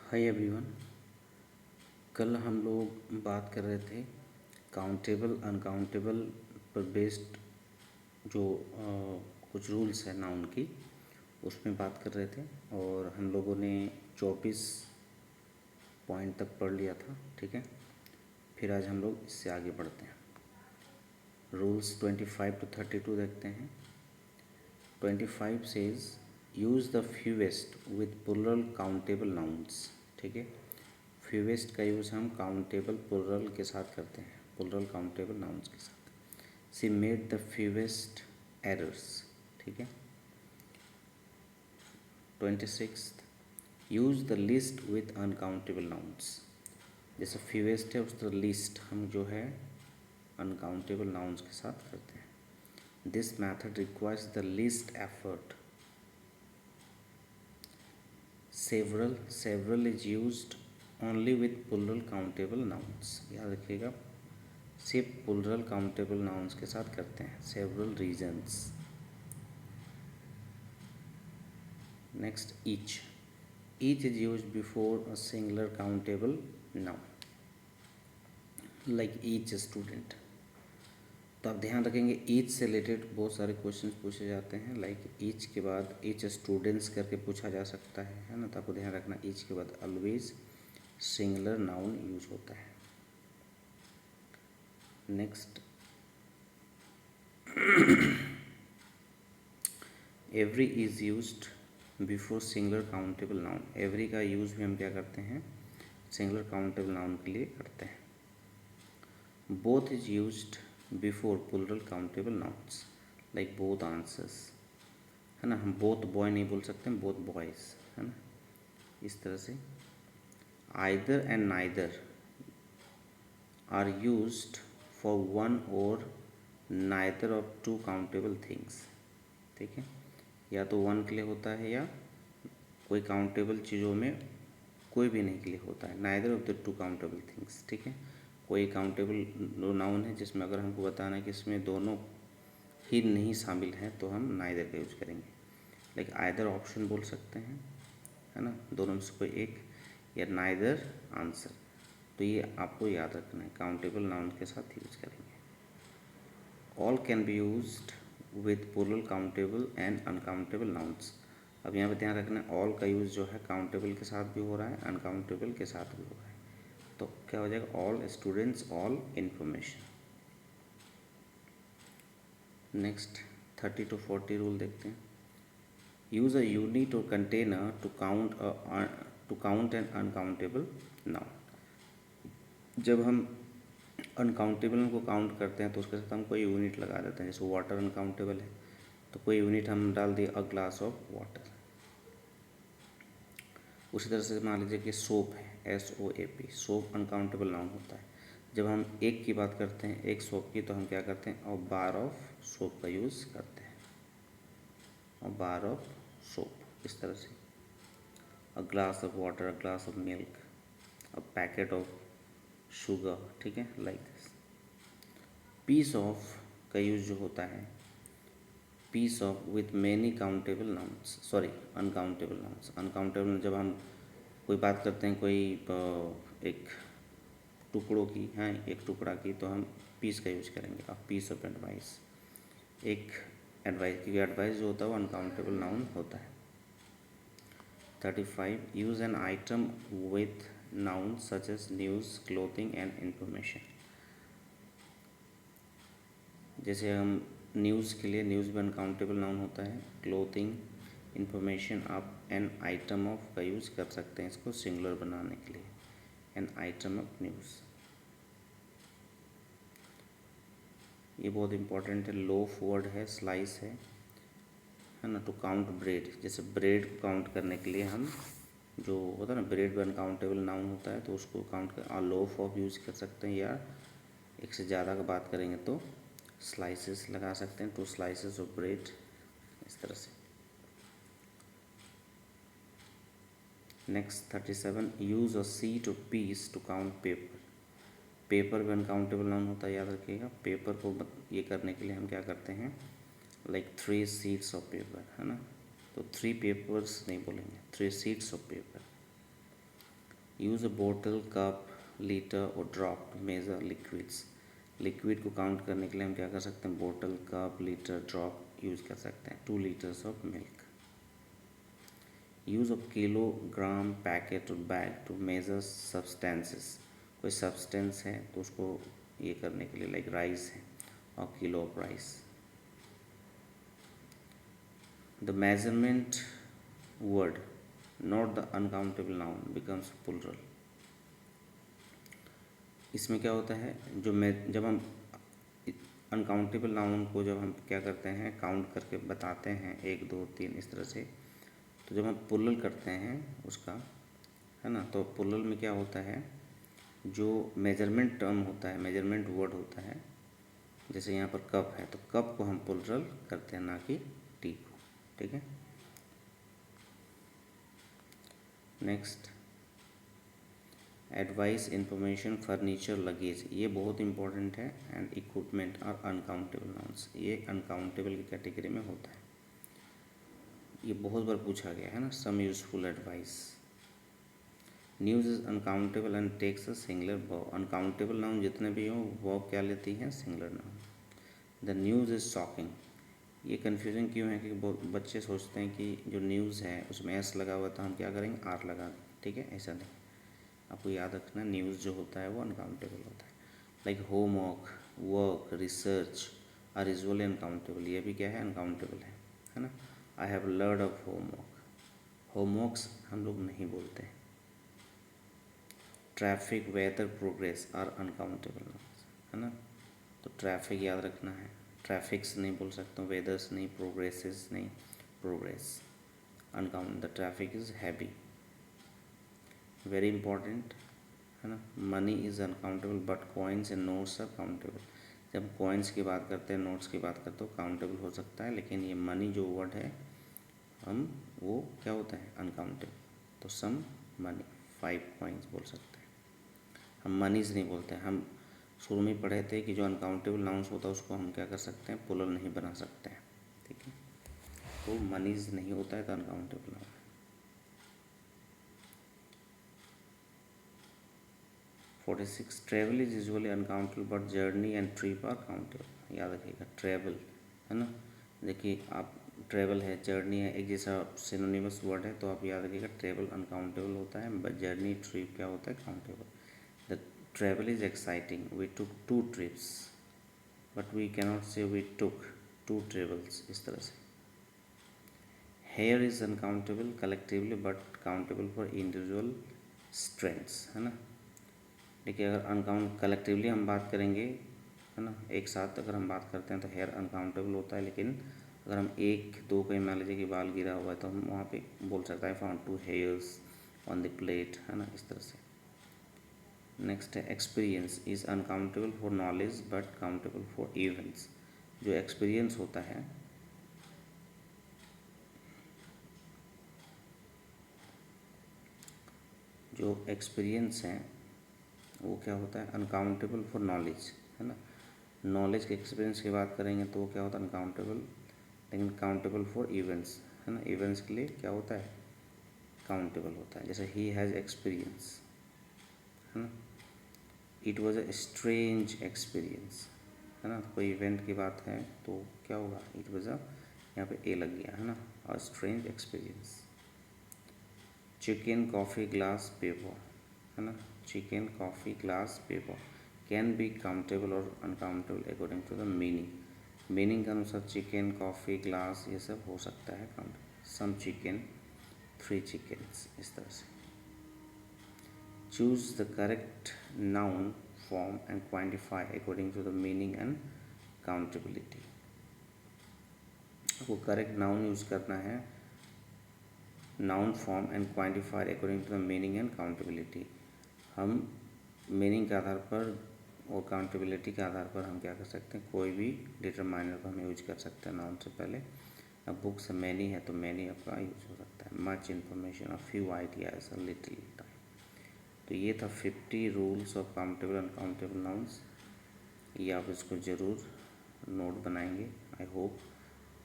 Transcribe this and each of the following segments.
Hi everyone. कल हम लोग बात कर रहे थे काउंटेबल अनकाउंटेबल पर बेस्ड जो कुछ रूल्स है नाउन की, उसमें बात कर रहे थे और हम लोगों ने 24 पॉइंट तक पढ़ लिया था। ठीक है, फिर आज हम लोग इससे आगे बढ़ते हैं। रूल्स 25 to 32 देखते हैं। 25 says use the fewest with plural countable nouns. ठीक है, फ्यूएस्ट का यूज़ हम काउंटेबल प्लुरल के साथ करते हैं, प्लुरल काउंटेबल नाउन्स के साथ। सी मेड द फ्यूएस्ट एरर्स। ठीक है। 26 use the list with uncountable nouns. जैसे फ्यूएस्ट है उसका लिस्ट हम जो है अनकाउंटेबल नाउन्स के साथ करते हैं। This method requires the least effort. Several is used only with plural countable nouns. याद रखिएगा, सिर्फ प्लुरल काउंटेबल नाउन्स के साथ करते हैं। Several reasons. Next, each is used before a singular countable noun, like each student. तो आप ध्यान रखेंगे ईच से रिलेटेड बहुत सारे क्वेश्चन पूछे जाते हैं। लाइक ईच के बाद ईच स्टूडेंट्स करके पूछा जा सकता है ना। तो आपको ध्यान रखना ईच के बाद ऑलवेज सिंगुलर नाउन यूज होता है। Next, every is used before singular countable noun. Every का यूज भी हम क्या करते हैं, सिंगुलर काउंटेबल नाउन के लिए करते हैं। Both is used before plural countable nouns, like both answers, है ना। हम बोथ बॉय नहीं बोल सकते, हम बोथ बॉयज़, है ना। इस तरह से either and neither are used for one और neither of two countable things. ठीक है, या तो वन के लिए होता है या कोई काउंटेबल चीज़ों में कोई भी नहीं के लिए होता है। Neither of the two countable things. ठीक है, कोई काउंटेबल नाउन है जिसमें अगर हमको बताना है कि इसमें दोनों ही नहीं शामिल हैं तो हम नाइदर का यूज करेंगे। लाइक आइदर ऑप्शन बोल सकते हैं, है ना, दोनों में से कोई एक, या नाइदर आंसर। तो ये आपको याद रखना है, काउंटेबल नाउन के साथ यूज करेंगे। All can be used with plural countable and uncountable nouns. अब यहाँ पे ध्यान रखना है ऑल का यूज़ जो है काउंटेबल के साथ भी हो रहा है, अनकाउंटेबल के साथ भी हो रहा है। तो क्या हो जाएगा, all students, all information. Next 30 to 40 rule देखते हैं। यूज़ अ यूनिट और container to count an uncountable noun. जब हम अनकाउंटेबल को काउंट करते हैं तो उसके साथ हम कोई यूनिट लगा देते हैं। जैसे वाटर अनकाउंटेबल है तो कोई यूनिट हम डाल दिए, अ ग्लास ऑफ वाटर। उसी तरह से मान लीजिए कि सोप है, SOAP, सोप अनकाउंटेबल नाउन होता है। जब हम एक की बात करते हैं, एक सोप की, तो हम क्या करते हैं, और बार ऑफ सोप का यूज़ करते हैं, और बार ऑफ सोप। इस तरह से a glass of water, a glass of milk, a packet of sugar. ठीक है, लाइक दिस। पीस ऑफ का यूज़ जो होता है, piece of with many countable nouns, sorry uncountable nouns. Uncountable जब हम कोई बात करते हैं, कोई एक टुकड़ों की, हाँ, एक टुकड़ा की, तो हम पीस का यूज करेंगे। अ पीस ऑफ एडवाइस, एक एडवाइस, क्योंकि एडवाइस जो होता है वो अनकाउंटेबल नाउन होता है। 35 use an item with noun such as news, clothing and information. जैसे हम न्यूज़ के लिए, न्यूज़ भी अनकाउंटेबल नाउन होता है। क्लोथिंग, इंफॉर्मेशन, आप एन आइटम ऑफ का यूज़ कर सकते हैं इसको सिंगुलर बनाने के लिए, एन आइटम ऑफ न्यूज़। ये बहुत इंपॉर्टेंट है। लोफ वर्ड है, स्लाइस है ना। टू काउंट ब्रेड, जैसे ब्रेड को काउंट करने के लिए हम जो होता है ना, ब्रेड भी अनकाउंटेबल नाउन होता है, तो उसको काउंट कर लोफ ऑफ यूज़ कर सकते हैं, या एक से ज़्यादा का बात करेंगे तो स्लाइसेस लगा सकते हैं, 2 स्लाइसेस ऑफ ब्रेड, इस तरह से। Next 37 use a sheet of piece to count paper. Paper भी अनकाउंटेबल नाउन होता है, याद रखिएगा। पेपर को ये करने के लिए हम क्या करते हैं, लाइक 3 शीट्स ऑफ पेपर, है ना। तो 3 पेपर्स नहीं बोलेंगे, 3 sheets of paper. Use a बोतल, कप, लीटर और drop to measure liquids. Liquid को काउंट करने के लिए हम क्या कर सकते हैं, बोतल, कप, लीटर, ड्रॉप यूज़ कर सकते हैं। 2 litres of milk. Use of kilogram, packet और बैग टू मेजर सब्सटेंसेस। कोई सब्सटेंस है तो उसको ये करने के लिए, लाइक राइस है और kilo of rice. The measurement word not the uncountable noun becomes plural. इसमें क्या होता है, जब हम अनकाउंटेबल नाउन को जब हम क्या करते हैं, काउंट करके बताते हैं 1 2 3 इस तरह से, तो जब हम प्लूरल करते हैं उसका, है ना, तो प्लूरल में क्या होता है, जो मेजरमेंट टर्म होता है, मेजरमेंट वर्ड होता है, जैसे यहाँ पर कप है तो कप को हम प्लूरल करते हैं, ना कि टी को। ठीक है। Next, advice, information, furniture, luggage, ये बहुत इंपॉर्टेंट है। And equipment are uncountable nouns, ये अनकाउंटेबल की कैटेगरी में होता है। ये बहुत बार पूछा गया है ना। Some useful advice. News is uncountable and takes a singular verb. Uncountable noun जितने भी हों वर्ब क्या लेती हैं, singular noun. The news is shocking. ये कन्फ्यूजन क्यों है कि बहुत बच्चे सोचते हैं कि जो न्यूज़ है उसमें एस लगा हुआ, तो हम क्या करेंगे, आर लगा दें। ठीक है, ऐसा नहीं। आपको याद रखना, न्यूज़ जो होता है वो अनकाउंटेबल होता है। Like homework, work, research are usually uncountable. ये भी क्या है, अनकाउंटेबल है ना। I have learn of homework, homeworks हम लोग नहीं बोलते हैं। Traffic, weather, progress are uncountable, है ना। तो ट्रैफिक याद रखना है, ट्रैफिक्स नहीं बोल सकता हूँ, वेदर्स नहीं, प्रोग्रेसेस नहीं, progress uncount. The traffic is heavy, very important, है ना। Money is uncountable but coins and notes are countable. जब कॉइन्स की बात करते हैं, नोट्स की बात करते हो, काउंटेबल हो सकता है, लेकिन ये मनी जो वर्ड है हम वो क्या होता है, अनकाउंटेबल। तो सम मनी, 5 कॉइन्स बोल सकते हैं। हम मनीज़ नहीं बोलते हैं। हम शुरू में पढ़े थे कि जो अनकाउंटेबल नाउंस होता है उसको हम क्या कर सकते हैं, प्लूरल नहीं बना सकते हैं। ठीक है, तो मनीज़ नहीं होता है तो uncountable noun. 46, travel is usually uncountable but journey and trip are countable. याद रखिएगा, ट्रेवल, है ना। देखिए आप, ट्रेवल है, जर्नी है, एक जैसा सिनोनिमस वर्ड है, तो आप याद रखिएगा ट्रेवल अनकाउंटेबल होता है, बट जर्नी, ट्रिप क्या होता है, countable. The travel is exciting, we took 2 trips but we cannot say we took 2 travels, इस तरह से। Hair is uncountable collectively but countable for individual strands, है ना। देखिए अगर अनकाउंट कलेक्टिवली हम बात करेंगे, है ना, एक साथ अगर हम बात करते हैं तो हेयर अनकाउंटेबल होता है, लेकिन अगर हम 1 2 कहीं मान लीजिए कि बाल गिरा हुआ है तो हम वहाँ पे बोल सकते हैं found 2 hairs on the plate, है ना, इस तरह से। नेक्स्ट है, experience is uncountable for knowledge but countable for events. जो एक्सपीरियंस होता है, जो एक्सपीरियंस है वो क्या होता है, अनकाउंटेबल फॉर नॉलेज, है ना। नॉलेज के एक्सपीरियंस की बात करेंगे तो वो क्या होता है, अनकाउंटेबल, लेकिन काउंटेबल फॉर इवेंट्स, है ना। इवेंट्स के लिए क्या होता है, काउंटेबल होता है। जैसे ही हैज़ एक्सपीरियंस, है ना। It was a strange experience, है ना। कोई इवेंट की बात है तो क्या होगा, इट वॉज अ, यहाँ पे ए लग गया, है ना, a strange experience. Chicken, coffee, glass, paper, है ना। Chicken, coffee, glass, paper can be countable और uncountable according to the meaning. Meaning के अनुसार चिकन, कॉफ़ी, ग्लास ये सब हो सकता है काउंटेबल। सम चिकन, 3 चिकन्स, इस तरह से। Choose the correct noun form and quantify according to the meaning and countability. आपको करेक्ट नाउन यूज़ करना है, noun form and quantify according to the meaning and countability. हम मीनिंग के आधार पर और काउंटेबिलिटी के आधार पर हम क्या कर सकते हैं, कोई भी डिटरमाइनर को हम यूज कर सकते हैं नाउन से पहले। अब बुक्स मैनी है तो मैनी आपका यूज हो सकता है। Much information, a few ideas, a little time. तो ये था 50 rules of countable and countable nouns. ये आप इसको ज़रूर नोट बनाएंगे। आई होप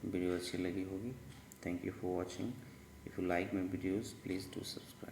वीडियो अच्छी लगी होगी। Thank you for watching. If you like my videos please do subscribe.